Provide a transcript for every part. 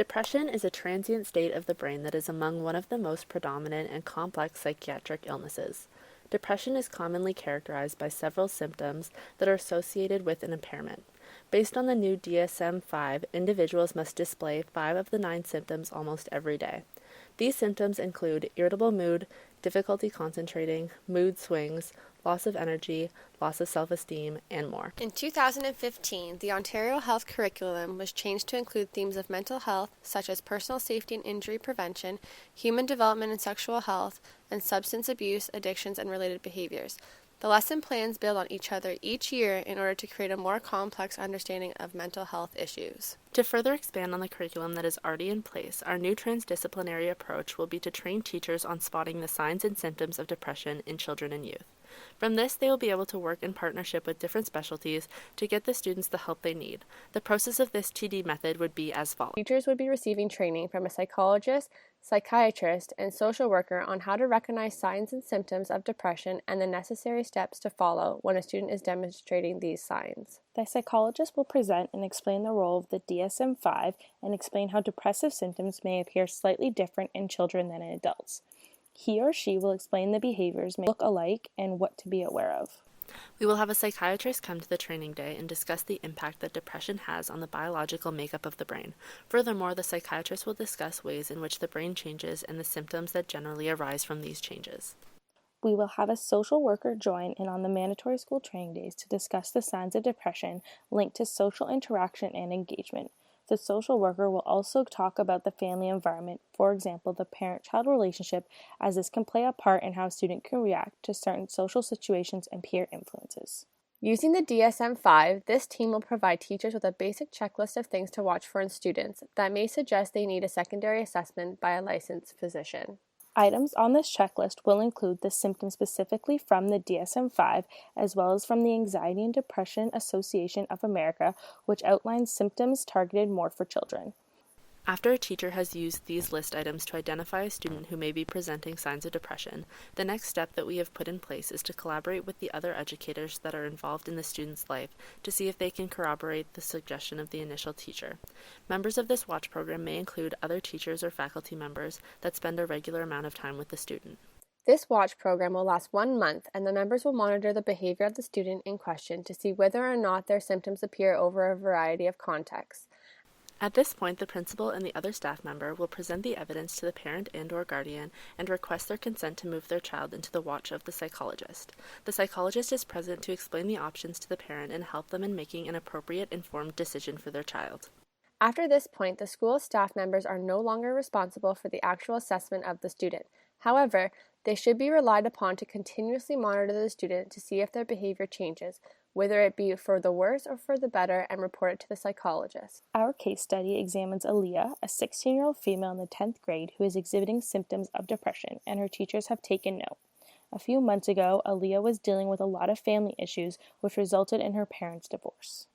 Depression is a transient state of the brain that is among one of the most predominant and complex psychiatric illnesses. Depression is commonly characterized by several symptoms that are associated with an impairment. Based on the new DSM-5, individuals must display 5 of the 9 symptoms almost every day. These symptoms include irritable mood, difficulty concentrating, mood swings, loss of energy, loss of self-esteem, and more. In 2015, the Ontario Health Curriculum was changed to include themes of mental health, such as personal safety and injury prevention, human development and sexual health, and substance abuse, addictions, and related behaviors. The lesson plans build on each other each year in order to create a more complex understanding of mental health issues. To further expand on the curriculum that is already in place, our new transdisciplinary approach will be to train teachers on spotting the signs and symptoms of depression in children and youth. From this, they will be able to work in partnership with different specialties to get the students the help they need. The process of this TD method would be as follows. Teachers would be receiving training from a psychologist, psychiatrist, and social worker on how to recognize signs and symptoms of depression and the necessary steps to follow when a student is demonstrating these signs. The psychologist will present and explain the role of the DSM-5 and explain how depressive symptoms may appear slightly different in children than in adults. He or she will explain the behaviors may look alike and what to be aware of. We will have a psychiatrist come to the training day and discuss the impact that depression has on the biological makeup of the brain. Furthermore, the psychiatrist will discuss ways in which the brain changes and the symptoms that generally arise from these changes. We will have a social worker join in on the mandatory school training days to discuss the signs of depression linked to social interaction and engagement. The social worker will also talk about the family environment, for example, the parent-child relationship, as this can play a part in how a student can react to certain social situations and peer influences. Using the DSM-5, this team will provide teachers with a basic checklist of things to watch for in students that may suggest they need a secondary assessment by a licensed physician. Items on this checklist will include the symptoms specifically from the DSM-5, as well as from the Anxiety and Depression Association of America, which outlines symptoms targeted more for children. After a teacher has used these list items to identify a student who may be presenting signs of depression, the next step that we have put in place is to collaborate with the other educators that are involved in the student's life to see if they can corroborate the suggestion of the initial teacher. Members of this watch program may include other teachers or faculty members that spend a regular amount of time with the student. This watch program will last 1 month, and the members will monitor the behavior of the student in question to see whether or not their symptoms appear over a variety of contexts. At this point, the principal and the other staff member will present the evidence to the parent and/or guardian and request their consent to move their child into the watch of the psychologist. The psychologist is present to explain the options to the parent and help them in making an appropriate, informed decision for their child. After this point, the school staff members are no longer responsible for the actual assessment of the student. However, they should be relied upon to continuously monitor the student to see if their behavior changes, whether it be for the worse or for the better, and report it to the psychologist. Our case study examines Aaliyah, a 16-year-old female in the 10th grade who is exhibiting symptoms of depression, and her teachers have taken note. A few months ago, Aaliyah was dealing with a lot of family issues, which resulted in her parents' divorce.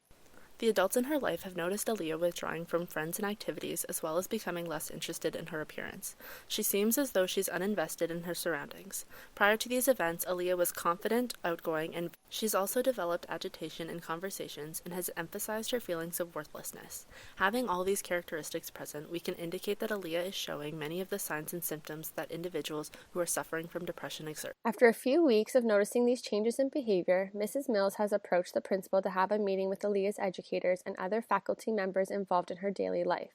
The adults in her life have noticed Aaliyah withdrawing from friends and activities as well as becoming less interested in her appearance. She seems as though she's uninvested in her surroundings. Prior to these events, Aaliyah was confident, outgoing, and she's also developed agitation in conversations and has emphasized her feelings of worthlessness. Having all these characteristics present, we can indicate that Aaliyah is showing many of the signs and symptoms that individuals who are suffering from depression exert. After a few weeks of noticing these changes in behavior, Mrs. Mills has approached the principal to have a meeting with Aaliyah's educators and other faculty members involved in her daily life.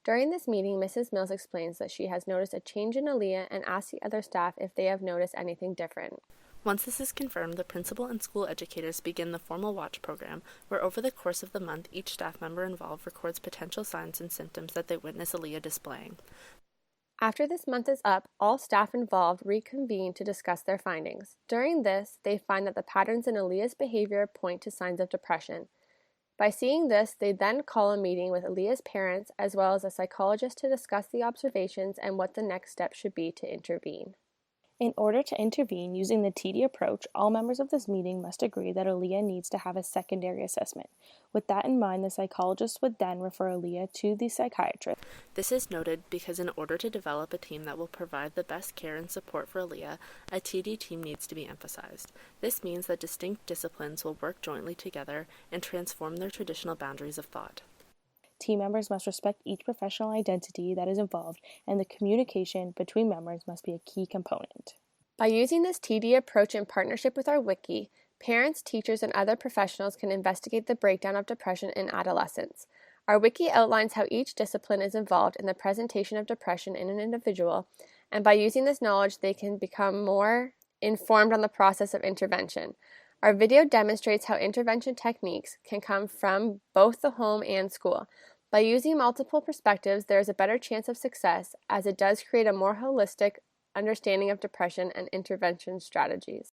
During this meeting, Mrs. Mills explains that she has noticed a change in Aaliyah and asks the other staff if they have noticed anything different. Once this is confirmed, the principal and school educators begin the formal watch program, where over the course of the month, each staff member involved records potential signs and symptoms that they witness Aaliyah displaying. After this month is up, all staff involved reconvene to discuss their findings. During this, they find that the patterns in Aaliyah's behavior point to signs of depression. By seeing this, they then call a meeting with Aaliyah's parents as well as a psychologist to discuss the observations and what the next step should be to intervene. In order to intervene using the TD approach, all members of this meeting must agree that Aaliyah needs to have a secondary assessment. With that in mind, the psychologist would then refer Aaliyah to the psychiatrist. This is noted because in order to develop a team that will provide the best care and support for Aaliyah, a TD team needs to be emphasized. This means that distinct disciplines will work jointly together and transform their traditional boundaries of thought. Team members must respect each professional identity that is involved, and the communication between members must be a key component. By using this TD approach in partnership with our wiki, parents, teachers, and other professionals can investigate the breakdown of depression in adolescents. Our wiki outlines how each discipline is involved in the presentation of depression in an individual, and by using this knowledge, they can become more informed on the process of intervention. Our video demonstrates how intervention techniques can come from both the home and school. By using multiple perspectives, there is a better chance of success, as it does create a more holistic understanding of depression and intervention strategies.